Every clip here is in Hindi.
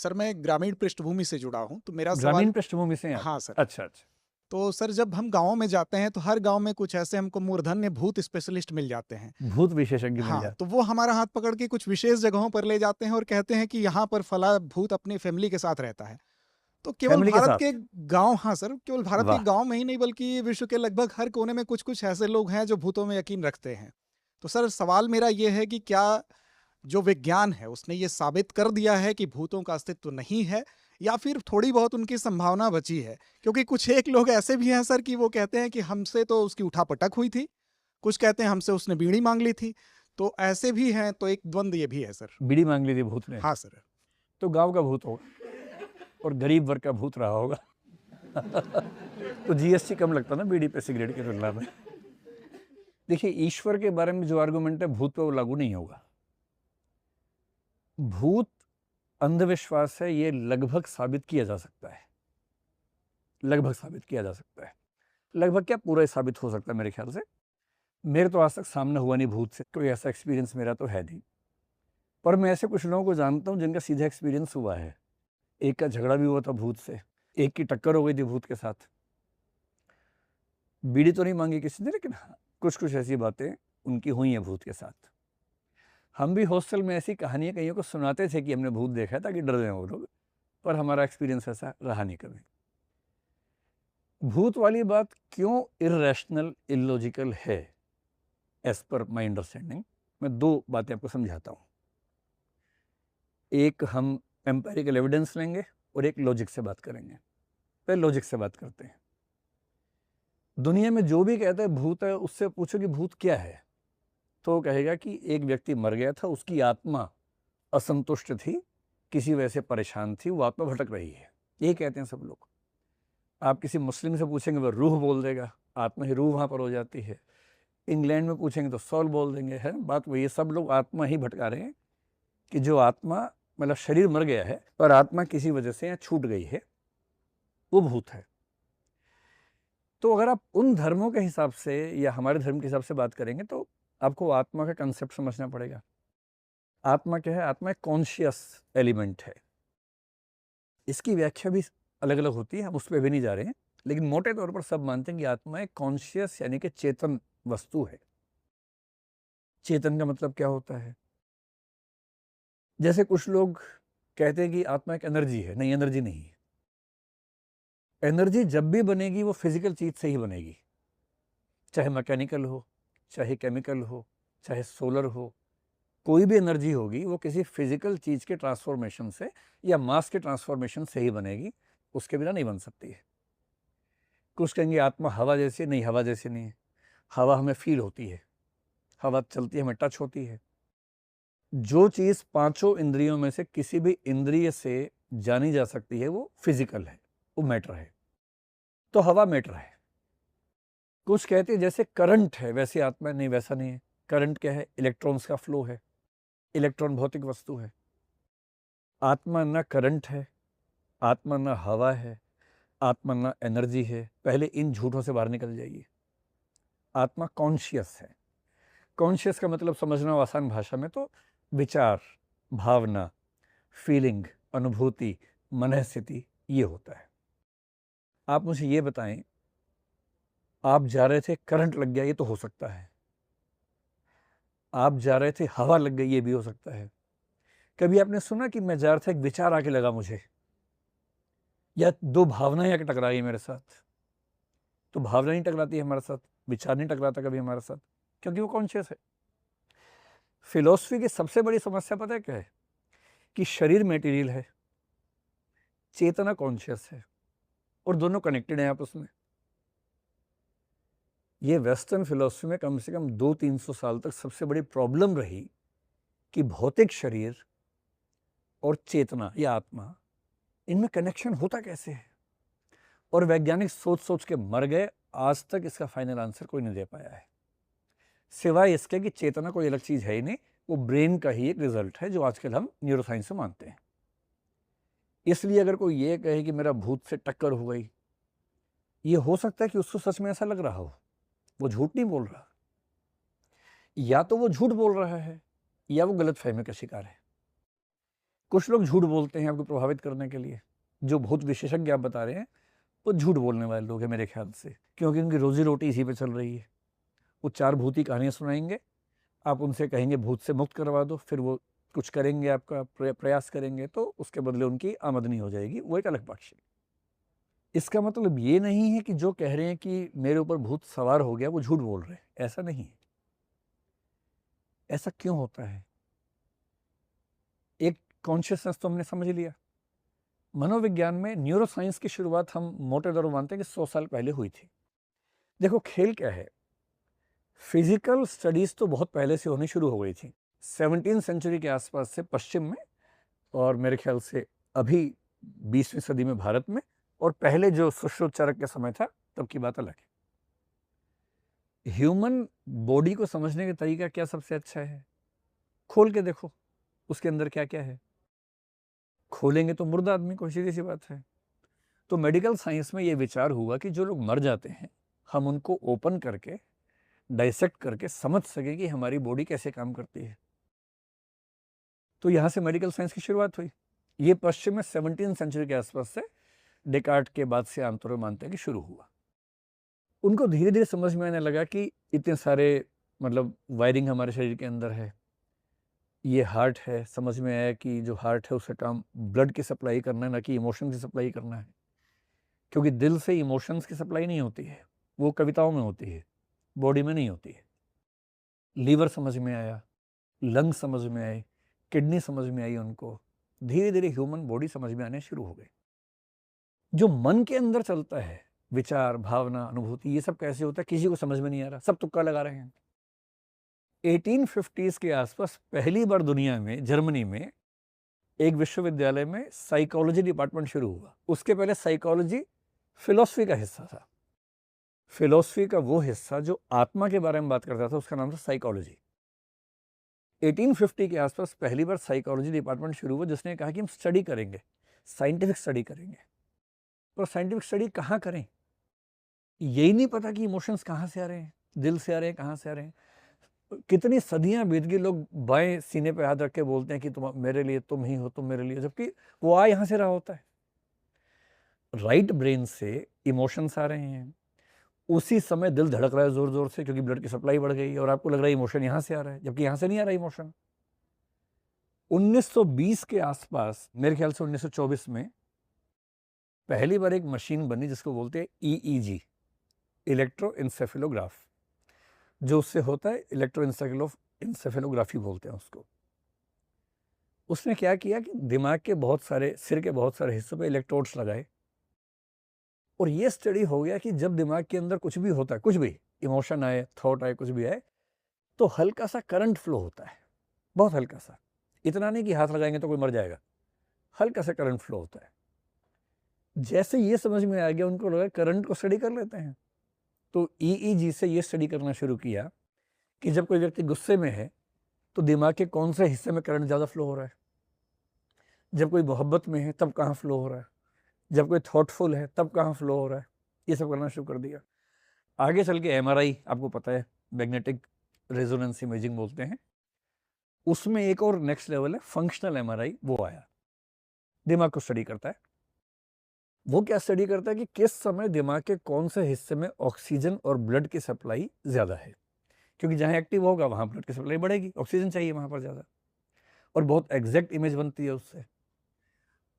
सर मैं ग्रामीण पृष्ठभूमि से जुड़ा हूँ, तो मेरा सवाल। ग्रामीण पृष्ठभूमि से हैं आप? हाँ सर। अच्छा अच्छा। तो सर जब हम गाँव में जाते हैं तो हर गाँव में कुछ ऐसे हमको मूर्धन्य भूत स्पेशलिस्ट मिल जाते हैं। भूत विशेषज्ञ मिल हाँ, जाते। तो वो हमारा हाथ पकड़ के कुछ विशेष जगहों पर ले जाते हैं और कहते हैं कि यहाँ पर फला भूत अपनी फैमिली के साथ रहता है। तो केवल फैमिली के भारत के साथ? गाँव, हाँ सर, केवल भारत के वाह। गाँव में ही नहीं बल्कि विश्व के लगभग हर कोने में कुछ-कुछ ऐसे लोग हैं जो भूतों में यकीन रखते हैं। तो सर सवाल मेरा ये है कि क्या जो विज्ञान है उसने ये साबित कर दिया है कि भूतों का अस्तित्व नहीं है, या फिर थोड़ी बहुत उनकी संभावना बची है? क्योंकि कुछ एक लोग ऐसे भी हैं सर कि वो कहते हैं कि हमसे तो उसकी उठा-पटक हुई थी, कुछ कहते हैं हमसे उसने बीड़ी माँग ली थी। तो ऐसे भी हैं, तो एक द्वंद ये भी है सर। बीड़ी मांग ली थी भूत ने? हाँ सर। तो गांव का भूत होगा और गरीब वर्ग का भूत रहा होगा। तो जीएसटी कम लगता ना बीड़ी पे सिगरेट की तुलना में। देखिए, ईश्वर के बारे में जो आर्गुमेंट है भूत पे वो लागू नहीं होगा। भूत अंधविश्वास है, ये लगभग साबित किया जा सकता है। लगभग साबित किया जा सकता है। लगभग क्या, पूरा ही साबित हो सकता है मेरे ख्याल से। मेरे तो आज तक सामना हुआ नहीं भूत से, कोई ऐसा एक्सपीरियंस मेरा तो है नहीं। पर मैं ऐसे कुछ लोगों को जानता हूँ जिनका सीधा एक्सपीरियंस हुआ है। एक का झगड़ा भी हुआ था भूत से, एक की टक्कर हो गई थी भूत के साथ। बीड़ी तो नहीं मांगी किसी ने, लेकिन हाँ, कुछ कुछ ऐसी बातें उनकी हुई हैं भूत के साथ। हम भी हॉस्टल में ऐसी कहानियां कईयों को सुनाते थे कि हमने भूत देखा है ताकि डर जाएं वो लोग, पर हमारा एक्सपीरियंस ऐसा रहा नहीं कभी। भूत वाली बात क्यों इररेशनल, इलॉजिकल है एज पर माई अंडरस्टैंडिंग, मैं दो बातें आपको समझाता हूँ। एक हम एम्पेरिकल एविडेंस लेंगे और एक लॉजिक से बात करेंगे। पहले लॉजिक से बात करते हैं। दुनिया में जो भी कहता है भूत है, उससे पूछो कि भूत क्या है, तो वो कहेगा कि एक व्यक्ति मर गया था, उसकी आत्मा असंतुष्ट थी, किसी वजह से परेशान थी, वो आत्मा भटक रही है, ये कहते हैं सब लोग। आप किसी मुस्लिम से पूछेंगे वो रूह बोल देगा, आत्मा ही रूह वहाँ पर हो जाती है। इंग्लैंड में पूछेंगे तो सोल बोल देंगे। है बात वही है, सब लोग आत्मा ही भटका रहे हैं कि जो आत्मा, मतलब शरीर मर गया है पर आत्मा किसी वजह से यहाँ छूट गई है, वो भूत है। तो अगर आप उन धर्मों के हिसाब से या हमारे धर्म के हिसाब से बात करेंगे तो आपको आत्मा का कंसेप्ट समझना पड़ेगा। आत्मा क्या है? आत्मा एक कॉन्शियस एलिमेंट है। इसकी व्याख्या भी अलग अलग होती है, हम उस पर भी नहीं जा रहे हैं, लेकिन मोटे तौर पर सब मानते हैं कि आत्मा एक कॉन्शियस यानी कि चेतन वस्तु है। चेतन का मतलब क्या होता है? जैसे कुछ लोग कहते हैं कि आत्मा एक एनर्जी है। नहीं, एनर्जी नहीं है। एनर्जी जब भी बनेगी वो फिजिकल चीज से ही बनेगी, चाहे मैकेनिकल हो, चाहे केमिकल हो, चाहे सोलर हो। कोई भी एनर्जी होगी वो किसी फिजिकल चीज के ट्रांसफॉर्मेशन से या मास के ट्रांसफॉर्मेशन से ही बनेगी, उसके बिना नहीं बन सकती है। कुछ कहेंगे आत्मा हवा जैसी, नहीं, हवा जैसी नहीं है। हवा हमें फील होती है, हवा चलती है, हमें टच होती है। जो चीज पांचों इंद्रियों में से किसी भी इंद्रिय से जानी जा सकती है वो फिजिकल है, वो मैटर है। तो हवा मैटर है। कुछ कहते हैं जैसे करंट है वैसे आत्मा, नहीं, वैसा नहीं है। करंट क्या है? इलेक्ट्रॉन्स का फ्लो है। इलेक्ट्रॉन भौतिक वस्तु है। आत्मा ना करंट है, आत्मा ना हवा है, आत्मा ना एनर्जी है। पहले इन झूठों से बाहर निकल जाइए। आत्मा कॉन्शियस है। कॉन्शियस का मतलब समझना आसान भाषा में तो विचार, भावना, फीलिंग, अनुभूति, मनःस्थिति, ये होता है। आप मुझे ये बताएं, आप जा रहे थे, करंट लग गया, ये तो हो सकता है। आप जा रहे थे, हवा लग गई, ये भी हो सकता है। कभी आपने सुना कि मैं जा रहा था, एक विचार आके लगा मुझे, या दो भावनाएं आके टकराई मेरे साथ? तो भावना नहीं टकराती है हमारे साथ, विचार नहीं टकराता कभी हमारे साथ, क्योंकि वो कॉन्शियस है। फिलॉसफी की सबसे बड़ी समस्या पता है क्या है? कि शरीर मटेरियल है, चेतना कॉन्शियस है, और दोनों कनेक्टेड हैं आपस में। ये वेस्टर्न फिलॉसफी में कम से कम 200-300 साल तक सबसे बड़ी प्रॉब्लम रही कि भौतिक शरीर और चेतना या आत्मा, इनमें कनेक्शन होता कैसे है। और वैज्ञानिक सोच सोच के मर गए, आज तक इसका फाइनल आंसर कोई नहीं दे पाया है, सिवाय इसके कि चेतना कोई अलग चीज है ही नहीं, वो ब्रेन का ही एक रिजल्ट है, जो आजकल हम न्यूरोसाइंस से मानते हैं। इसलिए अगर कोई ये कहे कि मेरा भूत से टक्कर हो गई, ये हो सकता है कि उसको सच में ऐसा लग रहा हो, वो झूठ नहीं बोल रहा। या तो वो झूठ बोल रहा है या वो गलत फहमी का शिकार है। कुछ लोग झूठ बोलते हैं आपको प्रभावित करने के लिए, जो भूत विशेषज्ञ आप बता रहे हैं वो झूठ बोलने वाले लोग हैं मेरे ख्याल से, क्योंकि उनकी रोजी रोटी इसी पे चल रही है। वो 4 भूती कहानियाँ सुनाएंगे, आप उनसे कहेंगे भूत से मुक्त करवा दो, फिर वो कुछ करेंगे, आपका प्रयास करेंगे, तो उसके बदले उनकी आमदनी हो जाएगी, वो एक अलग पक्ष है। इसका मतलब ये नहीं है कि जो कह रहे हैं कि मेरे ऊपर भूत सवार हो गया वो झूठ बोल रहे हैं, ऐसा नहीं है। ऐसा क्यों होता है? एक कॉन्शियसनेस तो हमने समझ लिया। मनोविज्ञान में न्यूरोसाइंस की शुरुआत हम मोटे तौर पर मानते हैं कि 100 साल पहले हुई थी। देखो खेल क्या है, फिजिकल स्टडीज तो बहुत पहले से होनी शुरू हो गई थी, 17वीं सेंचुरी के आसपास से पश्चिम में, और मेरे ख्याल से अभी 20वीं सदी में भारत में, और पहले जो सुश्रुत चरक का समय था तब की बात अलग है। ह्यूमन बॉडी को समझने का तरीका क्या सबसे अच्छा है? खोल के देखो उसके अंदर क्या क्या है। खोलेंगे तो मुर्दा आदमी को, सीधी सी बात है। तो मेडिकल साइंस में ये विचार हुआ कि जो लोग मर जाते हैं हम उनको ओपन करके डाइसेक्ट करके समझ सके कि हमारी बॉडी कैसे काम करती है। तो यहाँ से मेडिकल साइंस की शुरुआत हुई। ये पश्चिम में 17वीं सेंचुरी के आसपास से, डेकार्ट के बाद से आमतौर पर मानते हैं कि शुरू हुआ। उनको धीरे धीरे समझ में आने लगा कि इतने सारे मतलब वायरिंग हमारे शरीर के अंदर है, ये हार्ट है, समझ में आया कि जो हार्ट है उसका काम ब्लड की सप्लाई करना है, ना कि इमोशन की सप्लाई करना है, क्योंकि दिल से इमोशंस की सप्लाई नहीं होती है, वो कविताओं में होती है, बॉडी में नहीं होती है। लीवर समझ में आया, लंग समझ में आए, किडनी समझ में आई उनको, धीरे धीरे ह्यूमन बॉडी समझ में आने शुरू हो गई। जो मन के अंदर चलता है, विचार, भावना, अनुभूति, ये सब कैसे होता है किसी को समझ में नहीं आ रहा, सब तुक्का लगा रहे हैं। 1850s के आसपास पहली बार दुनिया में, जर्मनी में एक विश्वविद्यालय में साइकोलॉजी डिपार्टमेंट शुरू हुआ। उसके पहले साइकोलॉजी फिलॉसफी का हिस्सा था। फिलॉसफी का वो हिस्सा जो आत्मा के बारे में बात करता था उसका नाम था साइकोलॉजी। 1850 के आसपास पहली बार साइकोलॉजी डिपार्टमेंट शुरू हुआ, जिसने कहा कि हम स्टडी करेंगे, साइंटिफिक स्टडी करेंगे। पर साइंटिफिक स्टडी कहाँ करें, यही नहीं पता कि इमोशंस कहाँ से आ रहे हैं, दिल से आ रहे हैं, कहाँ से आ रहे हैं। कितनी सदियां बीत गई, लोग बाएं सीने पे हाथ रख के बोलते हैं कि तुम मेरे लिए, तुम ही हो, तुम मेरे लिए, जबकि वो आ यहाँ से रहा होता है। राइट ब्रेन से इमोशंस आ रहे हैं, उसी समय दिल धड़क रहा है जोर जोर से, क्योंकि ब्लड की सप्लाई बढ़ गई, और आपको लग रहा है इमोशन यहाँ से आ रहा है, जबकि यहाँ से नहीं आ रहा इमोशन। 1920 के आसपास, मेरे ख्याल से 1924 में पहली बार एक मशीन बनी जिसको बोलते हैं EEG, इलेक्ट्रोइंसेफेलोग्राफ, जो उससे होता है इलेक्ट्रोइंसेफेलोग्राफी बोलते हैं उसको। उसने क्या किया कि दिमाग के बहुत सारे, सिर के बहुत सारे हिस्सों पे इलेक्ट्रोड्स लगाए, और ये स्टडी हो गया कि जब दिमाग के अंदर कुछ भी होता है, कुछ भी इमोशन आए, थॉट आए, कुछ भी आए, तो हल्का सा करंट फ्लो होता है, बहुत हल्का सा, इतना नहीं कि हाथ लगाएंगे तो कोई मर जाएगा, हल्का सा करंट फ्लो होता है। जैसे ये समझ में आ गया, उनको लगा करंट को स्टडी कर लेते हैं, तो EEG से ये स्टडी करना शुरू किया कि जब कोई व्यक्ति गुस्से में है तो दिमाग के कौन से हिस्से में करंट ज़्यादा फ्लो हो रहा है, जब कोई मोहब्बत में है तब कहाँ फ्लो हो रहा है, जब कोई थॉटफुल है तब कहाँ फ्लो हो रहा है। ये सब करना शुरू कर दिया। आगे चल के MRI, आपको पता है, मैग्नेटिक रेजोनेंस इमेजिंग बोलते हैं, उसमें एक और नेक्स्ट लेवल है फंक्शनल MRI, वो आया, दिमाग को स्टडी करता है। वो क्या स्टडी करता है कि किस समय दिमाग के कौन से हिस्से में ऑक्सीजन और ब्लड की सप्लाई ज़्यादा है, क्योंकि जहाँ एक्टिव होगा वहाँ ब्लड की सप्लाई बढ़ेगी, ऑक्सीजन चाहिए वहाँ पर ज़्यादा, और बहुत एग्जैक्ट इमेज बनती है उससे।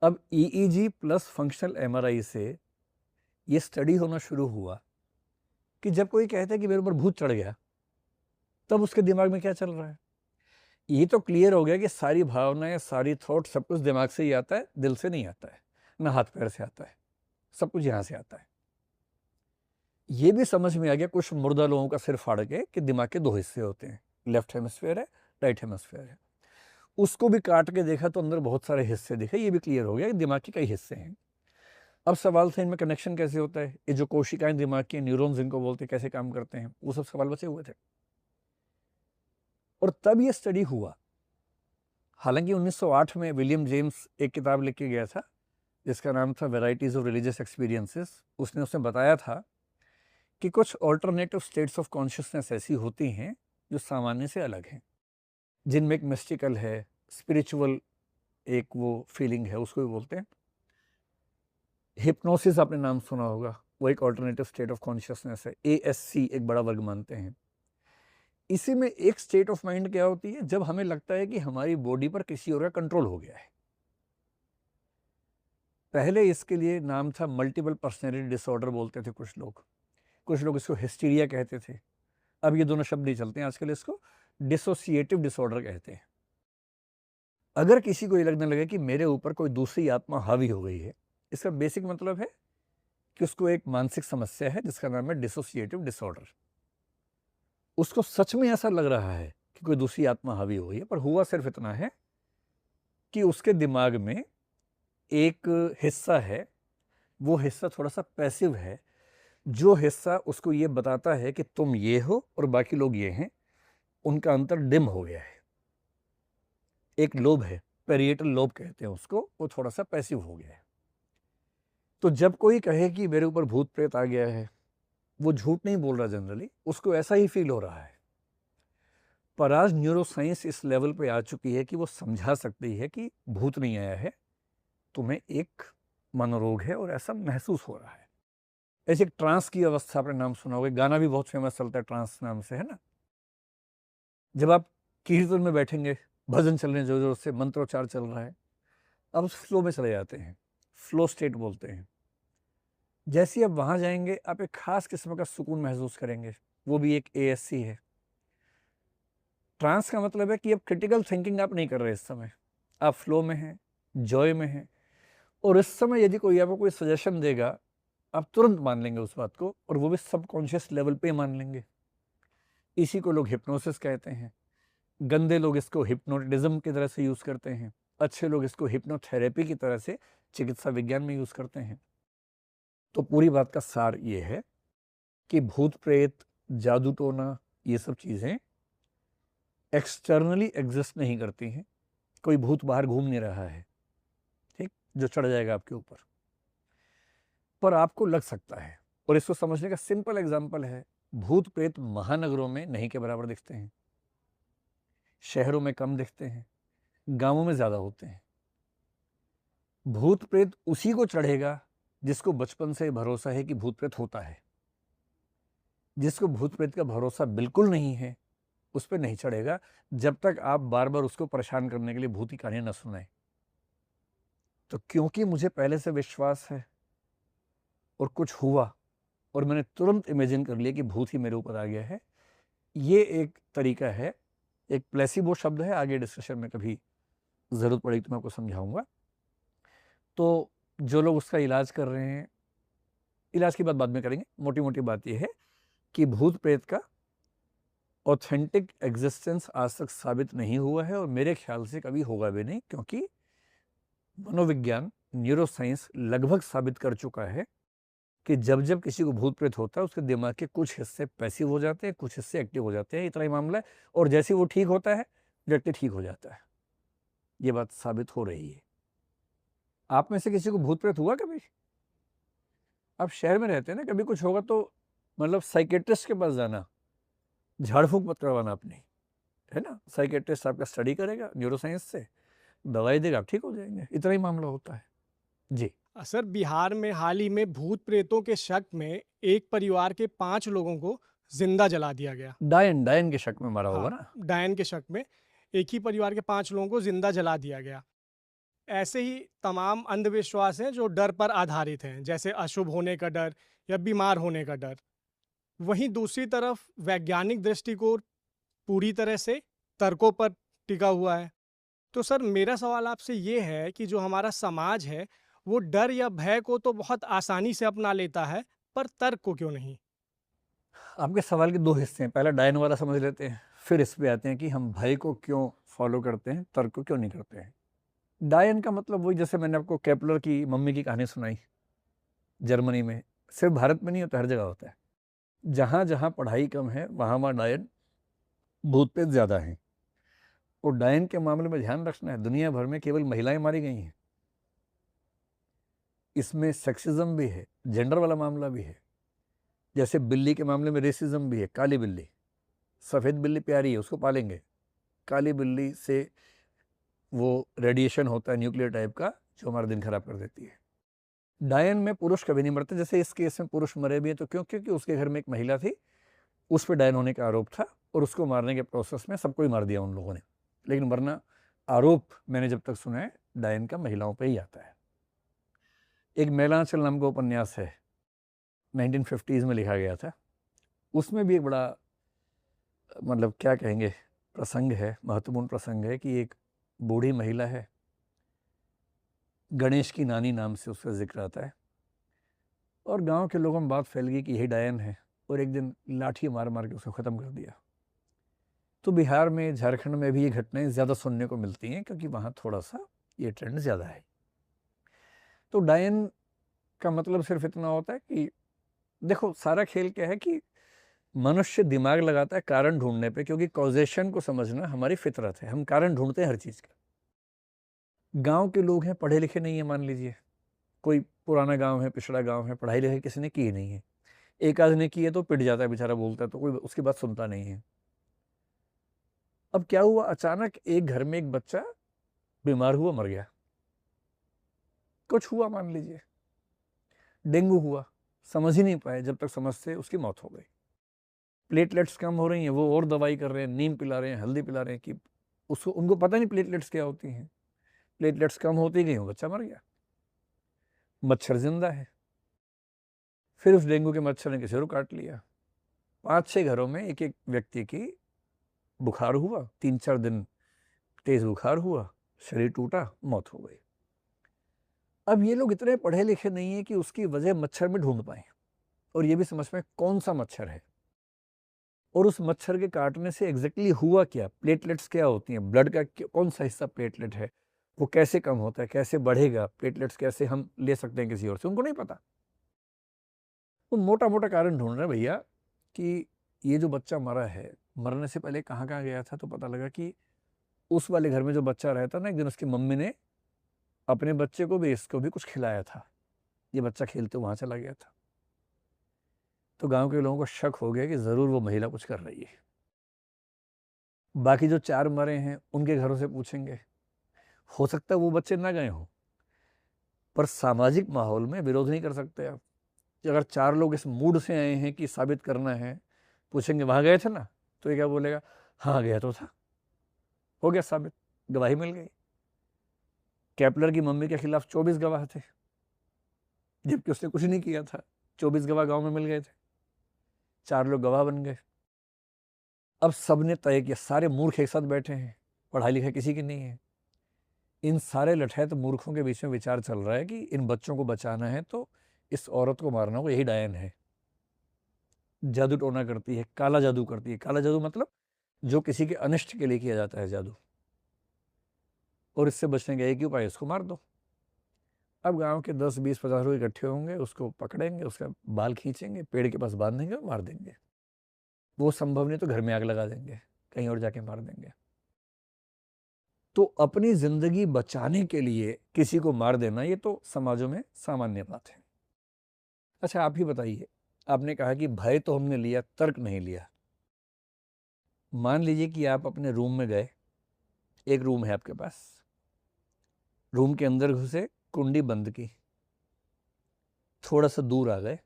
अब EEG प्लस फंक्शनल MRI से ये स्टडी होना शुरू हुआ कि जब कोई कहता है कि मेरे ऊपर भूत चढ़ गया, तब उसके दिमाग में क्या चल रहा है। ये तो क्लियर हो गया कि सारी भावनाएं, सारी थॉट, सब कुछ दिमाग से ही आता है, दिल से नहीं आता है, ना हाथ पैर से आता है, सब कुछ यहाँ से आता है। ये भी समझ में आ गया कुछ मुर्दा लोगों का सिर फाड़ के कि दिमाग के 2 हिस्से होते हैं, लेफ्ट हेमिस्फीयर है, राइट हेमिस्फीयर है। उसको भी काट के देखा तो अंदर बहुत सारे हिस्से दिखे, ये भी क्लियर हो गया कि दिमाग के कई हिस्से हैं। अब सवाल था इनमें कनेक्शन कैसे होता है, ये जो कोशिकाएं दिमाग की, न्यूरॉन्स इनको बोलते हैं, कैसे काम करते हैं, वो सब सवाल बचे हुए थे। और तब ये स्टडी हुआ। हालांकि 1908 में विलियम जेम्स एक किताब लिख के गया था जिसका नाम था वेराइटीज ऑफ रिलीजियस एक्सपीरियंसेस। उसमें बताया था कि कुछ ऑल्टरनेटिव स्टेट्स ऑफ कॉन्शियसनेस ऐसी होती हैं जो सामान्य से अलग हैं, जिनमें एक मिस्टिकल है, स्पिरिचुअल एक वो फीलिंग है, उसको भी बोलते हैं। हिप्नोसिस आपने नाम सुना होगा, वो एक ऑल्टरनेटिव स्टेट ऑफ कॉन्शियसनेस है, ASC एक बड़ा वर्ग मानते हैं। इसी में एक स्टेट ऑफ माइंड क्या होती है, जब हमें लगता है कि हमारी बॉडी पर किसी और का कंट्रोल हो गया है। पहले इसके लिए नाम था मल्टीपल पर्सनैलिटी डिसऑर्डर बोलते थे कुछ लोग इसको हिस्टीरिया कहते थे। अब ये दोनों शब्द नहीं चलते हैं आजकल, इसको डिसोसिएटिव डिसऑर्डर कहते हैं। अगर किसी को ये लगने लगे कि मेरे ऊपर कोई दूसरी आत्मा हावी हो गई है, इसका बेसिक मतलब है कि उसको एक मानसिक समस्या है जिसका नाम है डिसोसिएटिव डिसऑर्डर। उसको सच में ऐसा लग रहा है कि कोई दूसरी आत्मा हावी हो गई है, पर हुआ सिर्फ इतना है कि उसके दिमाग में एक हिस्सा है, वो हिस्सा थोड़ा सा पैसिव है, जो हिस्सा उसको ये बताता है कि तुम ये हो और बाकी लोग ये हैं, उनका अंतर डिम हो गया है। एक लोब है, पेरिएटल लोब कहते हैं उसको, वो थोड़ा सा पैसिव हो गया है। तो जब कोई कहे कि मेरे ऊपर भूत प्रेत आ गया है, वो झूठ नहीं बोल रहा, जनरली उसको ऐसा ही फील हो रहा है। पर आज न्यूरोसाइंस इस लेवल पे आ चुकी है कि वो समझा सकती है कि भूत नहीं आया है, तुम्हें एक मनोरोग है और ऐसा महसूस हो रहा है। ऐसे एक ट्रांस की अवस्था आपने नाम सुना होगा, गाना भी बहुत फेमस चलता है ट्रांस नाम से, है ना। जब आप कीर्तन में बैठेंगे, भजन चल रहे हैं, जोर जोर से मंत्रोच्चार चल रहा है, अब फ्लो में चले जाते हैं, फ्लो स्टेट बोलते हैं। जैसे ही आप वहाँ जाएंगे, आप एक खास किस्म का सुकून महसूस करेंगे, वो भी एक ASC है। ट्रांस का मतलब है कि अब क्रिटिकल थिंकिंग आप नहीं कर रहे, इस समय आप फ्लो में हैं, जॉय में हैं, और इस समय यदि कोई आपको कोई सजेशन देगा, आप तुरंत मान लेंगे उस बात को, और वो भी सबकॉन्शियस लेवल पे मान लेंगे। इसी को लोग हिप्नोसिस कहते हैं। गंदे लोग इसको हिप्नोटिज्म की तरह से यूज़ करते हैं, अच्छे लोग इसको हिप्नोथेरेपी की तरह से चिकित्सा विज्ञान में यूज़ करते हैं। तो पूरी बात का सार ये है कि भूत प्रेत, जादू टोना, ये सब चीज़ें एक्सटर्नली एग्जिस्ट नहीं करती हैं। कोई भूत बाहर घूम नहीं रहा है, ठीक, जो चढ़ जाएगा आपके ऊपर, पर आपको लग सकता है। और इसको समझने का सिंपल एग्जाम्पल है, भूत प्रेत महानगरों में नहीं के बराबर दिखते हैं, शहरों में कम दिखते हैं, गांवों में ज़्यादा होते हैं। भूत प्रेत उसी को चढ़ेगा जिसको बचपन से भरोसा है कि भूत प्रेत होता है। जिसको भूत प्रेत का भरोसा बिल्कुल नहीं है, उस पर नहीं चढ़ेगा, जब तक आप बार बार उसको परेशान करने के लिए भूत की कहानियां न सुनाएं। तो क्योंकि मुझे पहले से विश्वास है और कुछ हुआ और मैंने तुरंत इमेजिन कर लिया कि भूत ही मेरे ऊपर आ गया है, ये एक तरीका है। एक प्लेसिबो शब्द है, आगे डिस्कशन में कभी ज़रूरत पड़ेगी तो मैं आपको समझाऊंगा। तो जो लोग उसका इलाज कर रहे हैं, इलाज की बात बाद में करेंगे, मोटी मोटी बात यह है कि भूत प्रेत का ऑथेंटिक एग्जिस्टेंस आज तक साबित नहीं हुआ है, और मेरे ख्याल से कभी होगा भी नहीं, क्योंकि मनोविज्ञान, न्यूरोसाइंस लगभग साबित कर चुका है कि जब जब किसी को भूत प्रेत होता है, उसके दिमाग के कुछ हिस्से पैसिव हो जाते हैं, कुछ हिस्से एक्टिव हो जाते हैं, इतना ही मामला है। और जैसे वो ठीक होता है, व्यक्ति ठीक हो जाता है। ये बात साबित हो रही है। आप में से किसी को भूत प्रेत हुआ कभी? आप शहर में रहते हैं ना, कभी कुछ होगा तो मतलब साइकेट्रिस्ट के पास जाना, झाड़ फूक मत करवाना अपनी, है ना। साइकेट्रिस्ट आपका स्टडी करेगा न्यूरोसाइंस से, दवाई देगा, आप ठीक हो जाएंगे, इतना ही मामला होता है जी। सर, बिहार में हाल ही में भूत प्रेतों के शक में एक परिवार के 5 लोगों को जिंदा जला दिया गया। डायन डायन के शक में मारा होगा हाँ, ना। डायन के शक में एक ही परिवार के 5 लोगों को जिंदा जला दिया गया। ऐसे ही तमाम अंधविश्वास हैं जो डर पर आधारित हैं, जैसे अशुभ होने का डर या बीमार होने का डर। वहीं दूसरी तरफ वैज्ञानिक दृष्टिकोण पूरी तरह से तर्कों पर टिका हुआ है। तो सर, मेरा सवाल आपसे ये है कि जो हमारा समाज है, वो डर या भय को तो बहुत आसानी से अपना लेता है, पर तर्क को क्यों नहीं? आपके सवाल के दो हिस्से हैं, पहला डायन वाला समझ लेते हैं, फिर इस पे आते हैं कि हम भय को क्यों फॉलो करते हैं, तर्क को क्यों नहीं करते हैं। डायन का मतलब वही, जैसे मैंने आपको केपलर की मम्मी की कहानी सुनाई, जर्मनी में, सिर्फ भारत में नहीं होता, हर जगह होता है। जहाँ जहाँ पढ़ाई कम है, वहाँ वहाँ डायन, भूत प्रेत ज़्यादा हैं। और डायन के मामले में ध्यान रखना है, दुनिया भर में केवल महिलाएं मारी गई हैं। इसमें सेक्सिज्म भी है, जेंडर वाला मामला भी है। जैसे बिल्ली के मामले में रेसिज्म भी है, काली बिल्ली, सफ़ेद बिल्ली प्यारी है, उसको पालेंगे, काली बिल्ली से वो रेडिएशन होता है न्यूक्लियर टाइप का जो हमारा दिन खराब कर देती है। डायन में पुरुष कभी नहीं मरते, जैसे इस केस में पुरुष मरे भी हैं तो क्यों? क्योंकि उसके घर में एक महिला थी, उस पर डायन होने का आरोप था और उसको मारने के प्रोसेस में सबको ही मार दिया उन लोगों ने। लेकिन वरना आरोप मैंने जब तक सुना है डायन का महिलाओं पे ही आता है। एक मेलांचल नाम का उपन्यास है, 1950s में लिखा गया था। उसमें भी एक बड़ा मतलब क्या कहेंगे प्रसंग है, महत्वपूर्ण प्रसंग है कि एक बूढ़ी महिला है, गणेश की नानी नाम से उसका जिक्र आता है, और गांव के लोगों में बात फैल गई कि यही डायन है, और एक दिन लाठी मार मार के उसको ख़त्म कर दिया। तो बिहार में, झारखंड में भी ये घटनाएं ज़्यादा सुनने को मिलती हैं क्योंकि वहाँ थोड़ा सा ये ट्रेंड ज़्यादा है। तो डायन का मतलब सिर्फ इतना होता है कि देखो सारा खेल क्या है कि मनुष्य दिमाग लगाता है कारण ढूंढने पे, क्योंकि कॉजेशन को समझना हमारी फितरत है, हम कारण ढूंढते हैं हर चीज़ का। गांव के लोग हैं, पढ़े लिखे नहीं है, मान लीजिए कोई पुराना गांव है, पिछड़ा गांव है, पढ़ाई लिखाई किसी ने की नहीं है, एक आध ने की है तो पिट जाता है बेचारा, बोलता है तो कोई उसकी बात सुनता नहीं है। अब क्या हुआ, अचानक एक घर में एक बच्चा बीमार हुआ, मर गया। कुछ हुआ, मान लीजिए डेंगू हुआ, समझ ही नहीं पाए, जब तक समझते उसकी मौत हो गई। प्लेटलेट्स कम हो रही हैं, वो और दवाई कर रहे हैं, नीम पिला रहे हैं, हल्दी पिला रहे हैं कि उसको, उनको पता नहीं प्लेटलेट्स क्या होती हैं। प्लेटलेट्स कम होती गई, बच्चा मर गया। मच्छर जिंदा है, फिर उस डेंगू के मच्छर ने किसी को काट लिया। 5-6 घरों में एक एक व्यक्ति की बुखार हुआ, 3-4 दिन तेज बुखार हुआ, शरीर टूटा, मौत हो गई। अब ये लोग इतने पढ़े लिखे नहीं है कि उसकी वजह मच्छर में ढूंढ पाए और ये भी समझ पाए कौन सा मच्छर है और उस मच्छर के काटने से एग्जैक्टली हुआ क्या, प्लेटलेट्स क्या होती हैं, ब्लड का कौन सा हिस्सा प्लेटलेट है, वो कैसे कम होता है, कैसे बढ़ेगा, प्लेटलेट्स कैसे हम ले सकते हैं किसी और से, उनको नहीं पता। वो मोटा मोटा कारण ढूंढ रहे हैं भैया कि ये जो बच्चा मरा है, मरने से पहले कहाँ कहाँ गया था, तो पता लगा कि उस वाले घर में जो बच्चा रहता ना, एक दिन उसकी मम्मी ने अपने बच्चे को भी, इसको भी कुछ खिलाया था, ये बच्चा खेलते वहाँ चला गया था। तो गांव के लोगों को शक हो गया कि ज़रूर वो महिला कुछ कर रही है। बाकी जो 4 मरे हैं उनके घरों से पूछेंगे, हो सकता है वो बच्चे ना गए हों, पर सामाजिक माहौल में विरोध नहीं कर सकते आप कि अगर 4 लोग इस मूड से आए हैं कि साबित करना है, पूछेंगे वहाँ गए थे ना, तो ये क्या बोलेगा, हाँ गया तो था, हो गया साबित, गवाही मिल गई। केपलर की मम्मी के खिलाफ 24 गवाह थे, जबकि उसने कुछ नहीं किया था, 24 गवाह गांव में मिल गए थे, 4 लोग गवाह बन गए। अब सबने तय किया, सारे मूर्ख एक साथ बैठे हैं, पढ़ाई लिखाई किसी की नहीं है, इन सारे लठैत मूर्खों के बीच में विचार चल रहा है कि इन बच्चों को बचाना है तो इस औरत को मारना होगा, यही डायन है, जादू टोना करती है, काला जादू करती है। काला जादू मतलब जो किसी के अनिष्ट के लिए किया जाता है जादू, और इससे बचने का एक ही उपाय, इसको मार दो। अब गांव के 10-20-50 लोग इकट्ठे होंगे, उसको पकड़ेंगे, उसका बाल खींचेंगे, पेड़ के पास बांधेंगे और मार देंगे। वो संभव नहीं तो घर में आग लगा देंगे, कहीं और जाके मार देंगे। तो अपनी जिंदगी बचाने के लिए किसी को मार देना, ये तो समाजों में सामान्य बात है। अच्छा आप ही बताइए, आपने कहा कि भय तो हमने लिया, तर्क नहीं लिया। मान लीजिए कि आप अपने रूम में गए, एक रूम है आपके पास, रूम के अंदर घुसे, कुंडी बंद की, थोड़ा सा दूर आ गए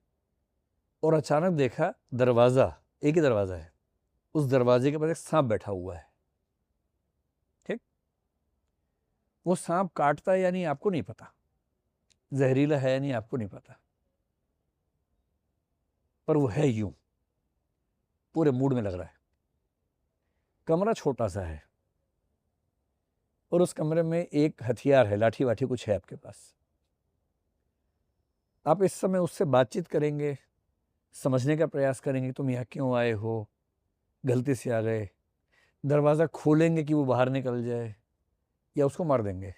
और अचानक देखा दरवाज़ा, एक ही दरवाज़ा है, उस दरवाजे के पास एक सांप बैठा हुआ है। ठीक, वो सांप काटता है या नहीं आपको नहीं पता, जहरीला है या नहीं आपको नहीं पता, पर वो है यूं, पूरे मूड में लग रहा है। कमरा छोटा सा है और उस कमरे में एक हथियार है, लाठी वाठी कुछ है आपके पास। आप इस समय उससे बातचीत करेंगे, समझने का प्रयास करेंगे, तुम यहाँ क्यों आए हो, गलती से आ गए, दरवाज़ा खोलेंगे कि वो बाहर निकल जाए, या उसको मार देंगे।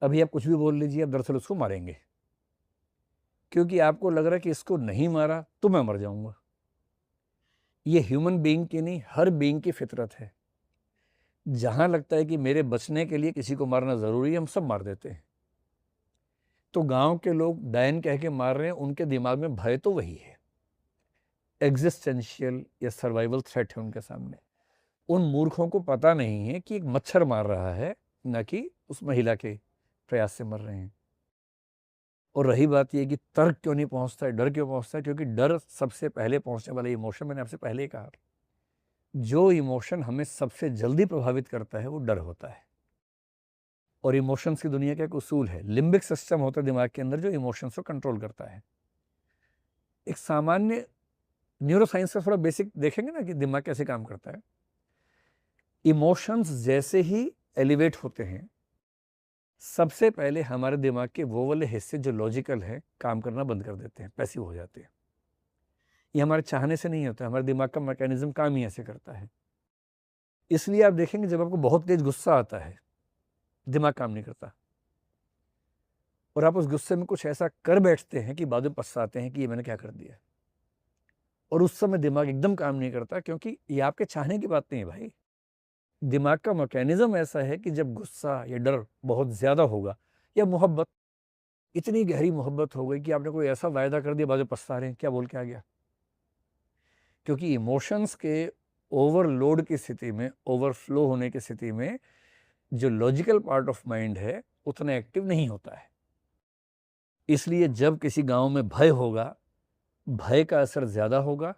अभी आप कुछ भी बोल लीजिए, आप दरअसल उसको मारेंगे, क्योंकि आपको लग रहा है कि इसको नहीं मारा तो मैं मर जाऊंगा। ये ह्यूमन बीइंग की नहीं, हर बीइंग की फितरत है। जहां लगता है कि मेरे बचने के लिए किसी को मारना ज़रूरी है, हम सब मार देते हैं। तो गांव के लोग डायन कह के मार रहे हैं, उनके दिमाग में भय तो वही है, एग्जिस्टेंशियल या सर्वाइवल थ्रेट है उनके सामने। उन मूर्खों को पता नहीं है कि एक मच्छर मार रहा है, ना कि उस महिला के प्रयास से मर रहे हैं। और रही बात ये कि तर्क क्यों नहीं पहुंचता है, डर क्यों पहुंचता है, क्योंकि डर सबसे पहले पहुंचने वाला इमोशन, मैंने आपसे पहले ही कहा, जो इमोशन हमें सबसे जल्दी प्रभावित करता है वो डर होता है। और इमोशंस की दुनिया का एक उसूल है, लिम्बिक सिस्टम होता है दिमाग के अंदर जो इमोशंस को कंट्रोल करता है। एक सामान्य न्यूरोसाइंस का थोड़ा बेसिक देखेंगे ना कि दिमाग कैसे काम करता है। इमोशंस जैसे ही एलिवेट होते हैं, सबसे पहले हमारे दिमाग के वो वाले हिस्से जो लॉजिकल है काम करना बंद कर देते हैं, पैसिव हो जाते हैं। ये हमारे चाहने से नहीं होता है, हमारे दिमाग का मैकेनिज्म काम ही ऐसे करता है। इसलिए आप देखेंगे जब आपको बहुत तेज गुस्सा आता है, दिमाग काम नहीं करता, और आप उस गुस्से में कुछ ऐसा कर बैठते हैं कि बाद में पछताते हैं कि ये मैंने क्या कर दिया। और उस समय दिमाग एकदम काम नहीं करता, क्योंकि ये आपके चाहने की बात नहीं है भाई। दिमाग का मैकेनिज्म ऐसा है कि जब गुस्सा या डर बहुत ज़्यादा होगा, या मोहब्बत, इतनी गहरी मोहब्बत हो गई कि आपने कोई ऐसा वायदा कर दिया, बाद में पछता रहे हैं क्या बोल के आ गया। क्योंकि इमोशंस के ओवरलोड की स्थिति में, ओवरफ्लो होने की स्थिति में, जो लॉजिकल पार्ट ऑफ माइंड है उतना एक्टिव नहीं होता है। इसलिए जब किसी गांव में भय होगा, भय का असर ज़्यादा होगा,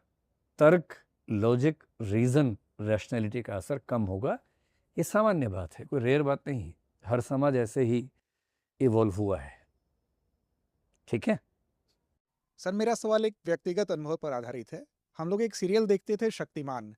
तर्क, लॉजिक, रीज़न, रैशनैलिटी का असर कम होगा। ये सामान्य बात है, कोई रेयर बात नहीं है। हर समाज ऐसे ही इवॉल्व हुआ है। ठीक है। सर मेरा सवाल एक व्यक्तिगत अनुभव पर आधारित है। हम लोग एक सीरियल देखते थे शक्तिमान,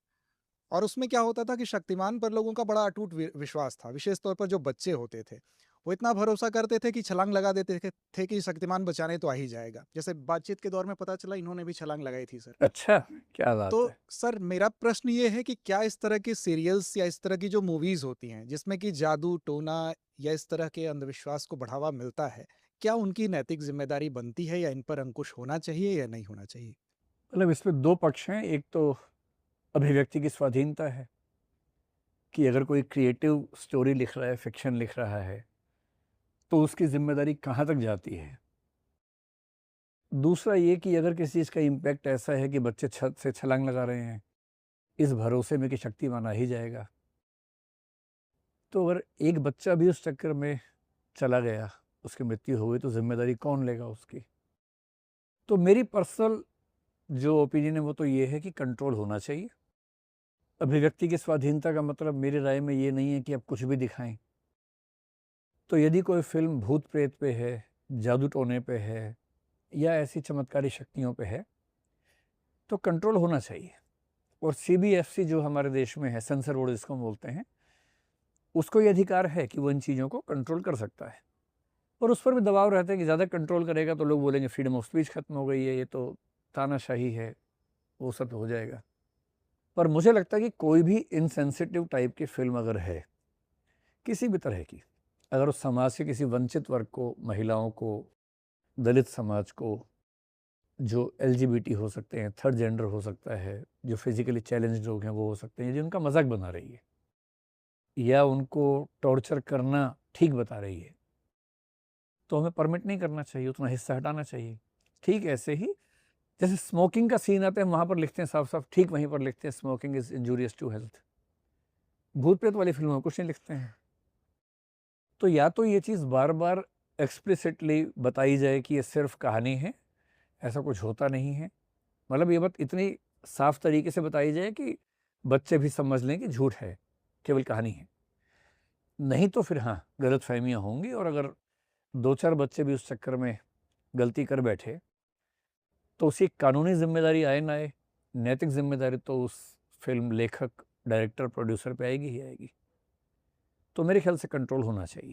और उसमें क्या होता था कि शक्तिमान पर लोगों का बड़ा अटूट विश्वास था। विशेष तौर पर जो बच्चे होते थे वो इतना भरोसा करते थे कि छलांग लगा देते थे कि शक्तिमान बचाने तो आ ही जाएगा। जैसे बातचीत के दौर में पता चला इन्होंने भी छलांग लगाई थी सर। अच्छा, क्या बात तो है। सर मेरा प्रश्न ये है कि क्या इस तरह के सीरियल्स या इस तरह की जो मूवीज होती हैं जिसमें कि जादू टोना या इस तरह के अंधविश्वास को बढ़ावा मिलता है, क्या उनकी नैतिक जिम्मेदारी बनती है या इन पर अंकुश होना चाहिए या नहीं होना चाहिए? मतलब इसमें दो पक्ष हैं। एक तो अभिव्यक्ति की स्वाधीनता है कि अगर कोई क्रिएटिव स्टोरी लिख रहा है, फिक्शन लिख रहा है, तो उसकी जिम्मेदारी कहाँ तक जाती है। दूसरा ये कि अगर किसी चीज़ का इम्पैक्ट ऐसा है कि बच्चे छत से छलांग लगा रहे हैं इस भरोसे में कि शक्तिमान आ ही जाएगा, तो अगर एक बच्चा भी उस चक्कर में चला गया, उसकी मृत्यु हो गई, तो जिम्मेदारी कौन लेगा उसकी। तो मेरी पर्सनल जो ओपिनियन है वो तो ये है कि कंट्रोल होना चाहिए। अभिव्यक्ति की स्वाधीनता का मतलब मेरी राय में ये नहीं है कि आप कुछ भी दिखाएं। तो यदि कोई फिल्म भूत प्रेत पे है, जादू टोने पे है, या ऐसी चमत्कारी शक्तियों पे है, तो कंट्रोल होना चाहिए। और CBFC जो हमारे देश में है, सेंसर बोर्ड जिसको हम बोलते हैं, उसको ये अधिकार है कि वो इन चीज़ों को कंट्रोल कर सकता है। और उस पर भी दबाव रहता है कि ज़्यादा कंट्रोल करेगा तो लोग बोलेंगे फ्रीडम ऑफ स्पीच खत्म हो गई है, ये तो तानाशाही है, वो सब हो जाएगा। पर मुझे लगता है कि कोई भी इनसेंसिटिव टाइप की फिल्म अगर है, किसी भी तरह की, अगर उस समाज के किसी वंचित वर्ग को, महिलाओं को, दलित समाज को, जो LGBT हो सकते हैं, थर्ड जेंडर हो सकता है, जो फिजिकली चैलेंज्ड लोग हैं वो हो सकते हैं, यदि उनका मजाक बना रही है या उनको टॉर्चर करना ठीक बता रही है, तो हमें परमिट नहीं करना चाहिए, उतना हिस्सा हटाना चाहिए। ठीक ऐसे ही जैसे स्मोकिंग का सीन आता है, वहाँ पर लिखते हैं साफ साफ, ठीक वहीं पर लिखते हैं smoking is injurious to health. भूत प्रेत वाली फिल्मों में कुछ नहीं लिखते हैं। तो या तो ये चीज़ बार बार एक्सप्लिसिटली बताई जाए कि ये सिर्फ कहानी है, ऐसा कुछ होता नहीं है, मतलब ये बात इतनी साफ तरीके से बताई जाए कि बच्चे भी समझ लें कि झूठ है, केवल कहानी है। नहीं तो फिर हाँ, गलतफहमियाँ होंगी, और अगर 2-4 बच्चे भी उस चक्कर में गलती कर बैठे तो उसकी कानूनी जिम्मेदारी आए ना आए, नैतिक जिम्मेदारी तो उस फिल्म लेखक, डायरेक्टर, प्रोड्यूसर पे आएगी ही आएगी। तो मेरे ख्याल से कंट्रोल होना चाहिए।